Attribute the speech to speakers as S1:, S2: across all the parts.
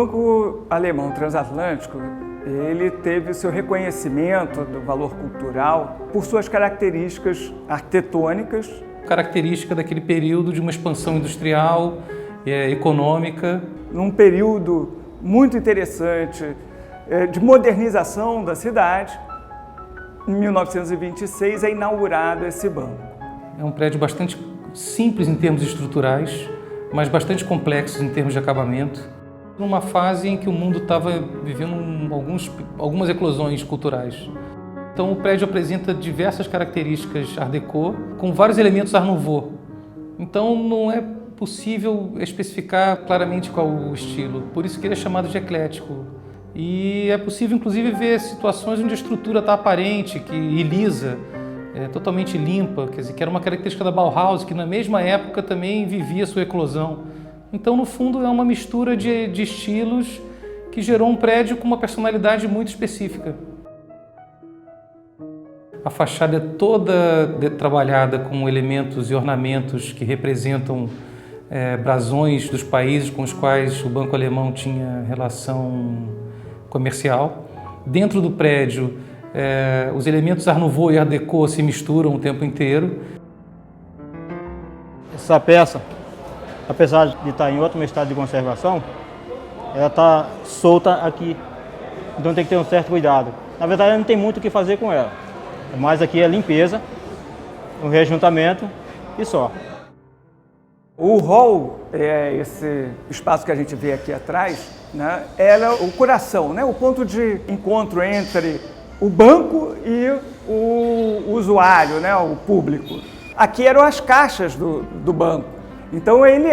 S1: Banco Alemão Transatlântico, ele teve o seu reconhecimento do valor cultural por suas características arquitetônicas.
S2: Característica daquele período de uma expansão industrial, econômica.
S1: Num período muito interessante de modernização da cidade, em 1926 é inaugurado esse banco.
S2: É um prédio bastante simples em termos estruturais, mas bastante complexo em termos de acabamento. Numa fase em que o mundo estava vivendo algumas eclosões culturais. Então o prédio apresenta diversas características Art Deco, com vários elementos Art Nouveau. Então não é possível especificar claramente qual o estilo, por isso que ele é chamado de eclético. E é possível inclusive ver situações onde a estrutura está aparente e lisa, totalmente limpa, quer dizer, que era uma característica da Bauhaus, que na mesma época também vivia sua eclosão. Então, no fundo, é uma mistura de estilos que gerou um prédio com uma personalidade muito específica. A fachada é toda trabalhada com elementos e ornamentos que representam brasões dos países com os quais o Banco Alemão tinha relação comercial. Dentro do prédio, os elementos Art Nouveau e Art Deco se misturam o tempo inteiro.
S3: Essa peça, apesar de estar em ótimo estado de conservação, ela está solta aqui, então tem que ter um certo cuidado. Na verdade, não tem muito o que fazer com ela, mas aqui é limpeza, um rejuntamento e só.
S1: O hall, esse espaço que a gente vê aqui atrás, né, era o coração, né, o ponto de encontro entre o banco e o usuário, né, o público. Aqui eram as caixas do banco. Então ele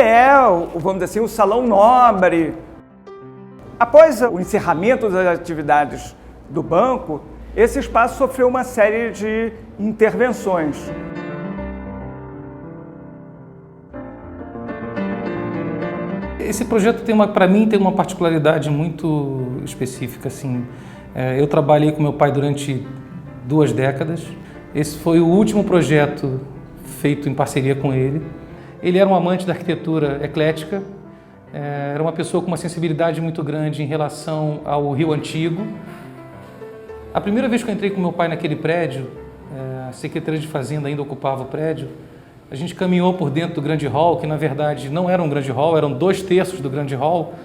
S1: vamos dizer assim, o salão nobre. Após o encerramento das atividades do banco, esse espaço sofreu uma série de intervenções.
S2: Esse projeto para mim tem uma particularidade muito específica. Assim. Eu trabalhei com meu pai durante 2 décadas. Esse foi o último projeto feito em parceria com ele. Ele era um amante da arquitetura eclética, era uma pessoa com uma sensibilidade muito grande em relação ao Rio Antigo. A primeira vez que eu entrei com meu pai naquele prédio, a Secretaria de Fazenda ainda ocupava o prédio, a gente caminhou por dentro do grande hall, que na verdade não era um grande hall, eram 2/3 do grande hall.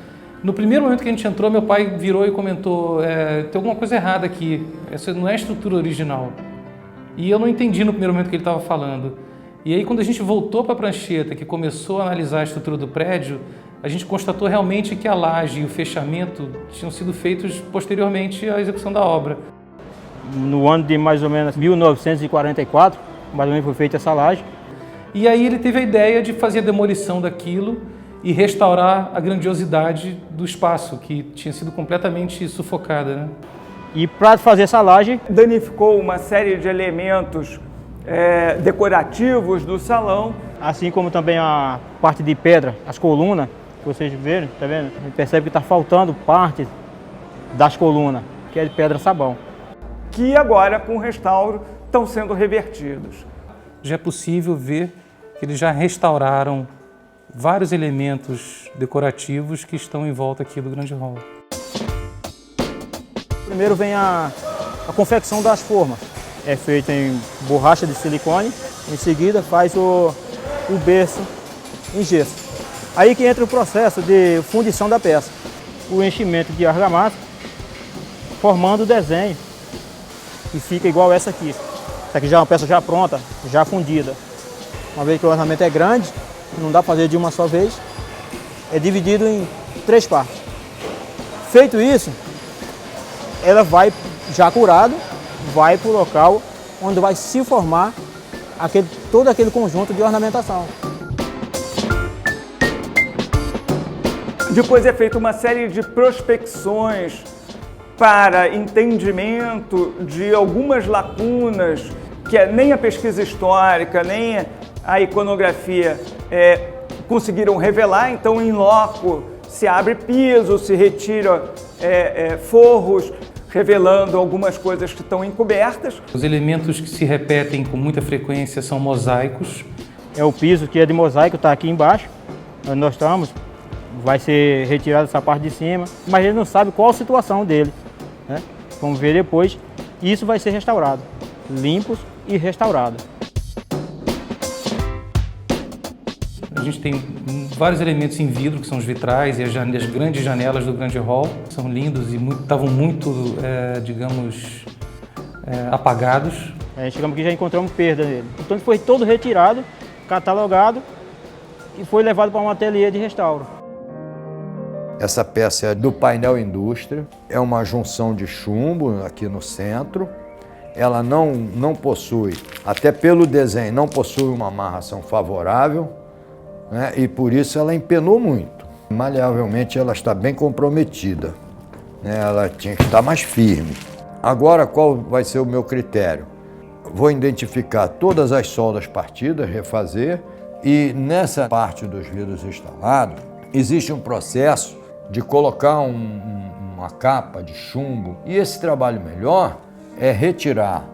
S2: No primeiro momento que a gente entrou, meu pai virou e comentou, tem alguma coisa errada aqui, essa não é a estrutura original. E eu não entendi no primeiro momento que ele estava falando. E aí, quando a gente voltou para a prancheta, que começou a analisar a estrutura do prédio, a gente constatou realmente que a laje e o fechamento tinham sido feitos posteriormente à execução da obra.
S3: No ano de mais ou menos 1944, mais ou menos foi feita essa laje.
S2: E aí ele teve a ideia de fazer a demolição daquilo e restaurar a grandiosidade do espaço, que tinha sido completamente sufocada, né?
S3: E para fazer essa laje,
S1: danificou uma série de elementos decorativos do salão.
S3: Assim como também a parte de pedra, as colunas, que vocês viram, tá vendo? A gente percebe que está faltando parte das colunas, que é de pedra sabão.
S1: Que agora, com o restauro, estão sendo revertidos.
S2: Já é possível ver que eles já restauraram vários elementos decorativos que estão em volta aqui do grande hall.
S3: Primeiro vem a confecção das formas. É feita em borracha de silicone, em seguida faz o berço em gesso. Aí que entra o processo de fundição da peça. O enchimento de argamassa, formando o desenho, que fica igual essa aqui. Essa aqui já é uma peça já pronta, já fundida. Uma vez que o ornamento é grande, não dá para fazer de uma só vez, é dividido em 3 partes. Feito isso, ela vai já curado, vai para o local onde vai se formar todo aquele conjunto de ornamentação.
S1: Depois é feita uma série de prospecções para entendimento de algumas lacunas que nem a pesquisa histórica, nem a iconografia conseguiram revelar. Então, em loco, se abre piso, se retira forros, revelando algumas coisas que estão encobertas.
S2: Os elementos que se repetem com muita frequência são mosaicos.
S3: É o piso que é de mosaico, está aqui embaixo, onde nós estamos. vai ser retirada essa parte de cima, mas ele não sabe qual a situação dele, né? Vamos ver depois. E isso vai ser restaurado, limpos e restaurado.
S2: A gente tem vários elementos em vidro, que são os vitrais e as grandes janelas do grande hall. São lindos e estavam muito, digamos, apagados.
S3: A gente chegamos aqui e já encontramos perda nele. Então ele foi todo retirado, catalogado e foi levado para um ateliê de restauro.
S4: Essa peça é do painel indústria, é uma junção de chumbo aqui no centro. Ela não possui, até pelo desenho, não possui uma amarração favorável, né? E por isso ela empenou muito. Maleavelmente ela está bem comprometida, né? Ela tinha que estar mais firme. Agora qual vai ser o meu critério? Vou identificar todas as soldas partidas, refazer, e nessa parte dos vidros instalados existe um processo de colocar uma capa de chumbo, e esse trabalho melhor é retirar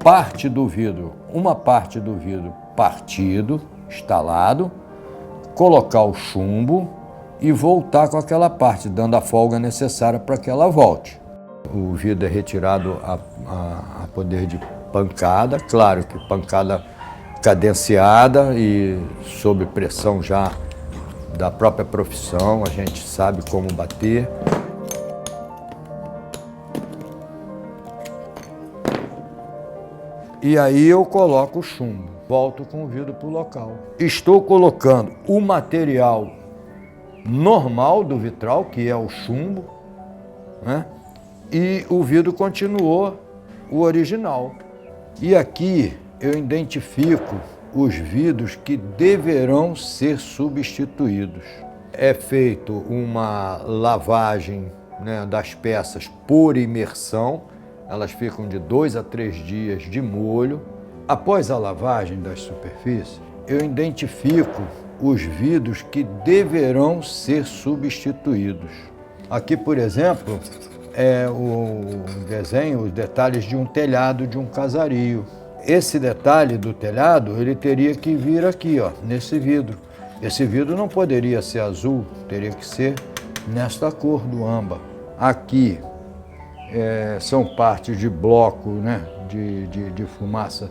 S4: parte do vidro, uma parte do vidro partido, instalado, colocar o chumbo e voltar com aquela parte, dando a folga necessária para que ela volte. O vidro é retirado a poder de pancada, claro que pancada cadenciada e sob pressão já da própria profissão, a gente sabe como bater. E aí eu coloco o chumbo, volto com o vidro para o local. Estou colocando o material normal do vitral, que é o chumbo, né? E o vidro continuou o original. E aqui eu identifico os vidros que deverão ser substituídos. É feito uma lavagem, né, das peças por imersão. Elas ficam de 2 a 3 dias de molho. Após a lavagem das superfícies, eu identifico os vidros que deverão ser substituídos. Aqui, por exemplo, é o desenho, os detalhes de um telhado de um casario. Esse detalhe do telhado, ele teria que vir aqui, ó, nesse vidro. Esse vidro não poderia ser azul, teria que ser nesta cor do âmbar. Aqui são partes de bloco, né, de fumaça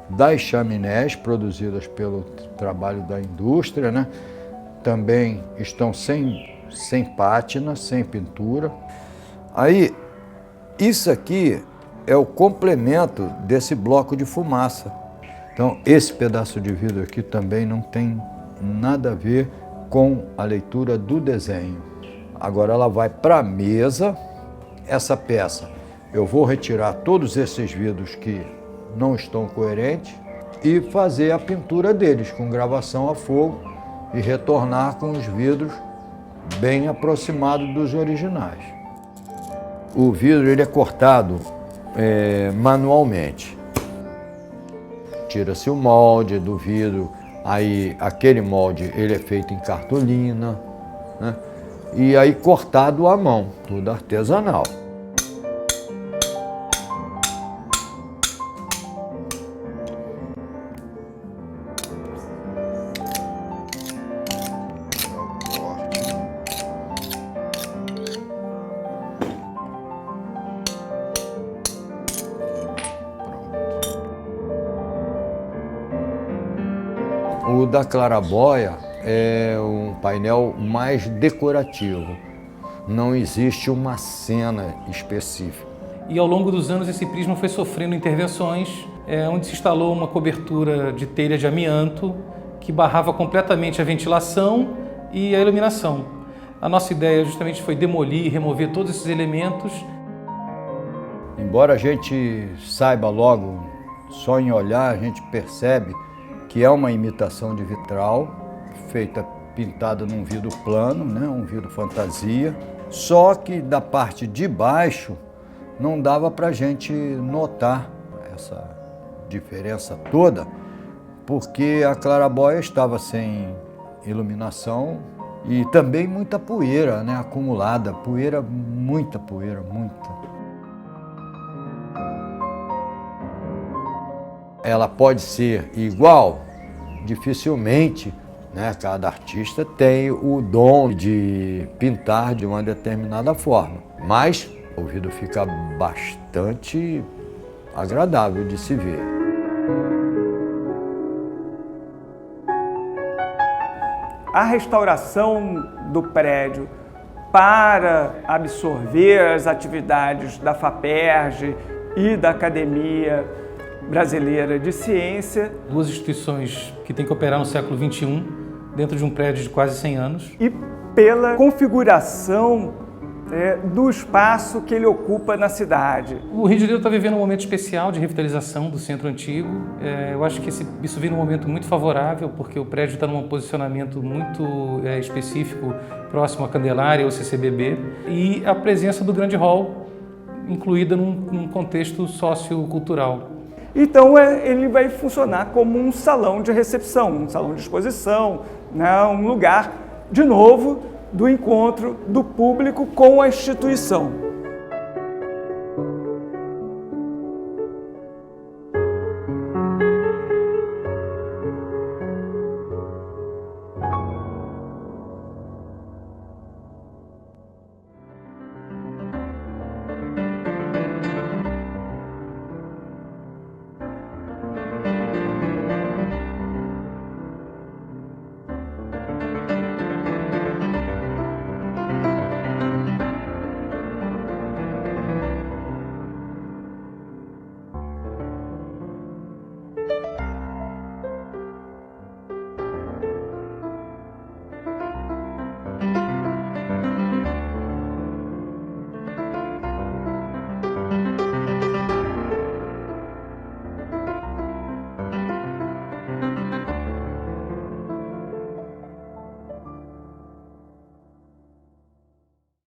S4: das chaminés produzidas pelo trabalho da indústria, né? Também estão sem pátina, sem pintura. Aí, isso aqui é o complemento desse bloco de fumaça. Então, esse pedaço de vidro aqui também não tem nada a ver com a leitura do desenho. Agora ela vai para a mesa. Essa peça, eu vou retirar todos esses vidros que não estão coerentes e fazer a pintura deles com gravação a fogo e retornar com os vidros bem aproximados dos originais. O vidro ele é cortado manualmente. Tira-se o molde do vidro, aí aquele molde ele é feito em cartolina, né? E aí cortado à mão, tudo artesanal. O da Claraboia é um painel mais decorativo, não existe uma cena específica.
S2: E ao longo dos anos esse prisma foi sofrendo intervenções, onde se instalou uma cobertura de telha de amianto que barrava completamente a ventilação e a iluminação. A nossa ideia justamente foi demolir e remover todos esses elementos.
S4: Embora a gente saiba logo, só em olhar a gente percebe que é uma imitação de vitral, feita, pintada num vidro plano, né, um vidro fantasia, só que da parte de baixo não dava para a gente notar essa diferença toda, porque a Claraboia estava sem iluminação e também muita poeira, né, acumulada, muita poeira, muita. Ela pode ser igual? Dificilmente, né? Cada artista tem o dom de pintar de uma determinada forma, mas o vidro fica bastante agradável de se ver.
S1: A restauração do prédio para absorver as atividades da FAPERJ e da Academia Brasileira de Ciência.
S2: Duas instituições que têm que operar no século XXI, dentro de um prédio de quase 100 anos.
S1: E pela configuração do espaço que ele ocupa na cidade.
S2: O Rio de Janeiro está vivendo um momento especial de revitalização do centro antigo. Eu acho que isso vem num momento muito favorável, porque o prédio está num posicionamento muito específico, próximo à Candelária ou CCBB, e a presença do grande hall, incluída num contexto sociocultural.
S1: Então ele vai funcionar como um salão de recepção, um salão de exposição, né? Um lugar, de novo, do encontro do público com a instituição.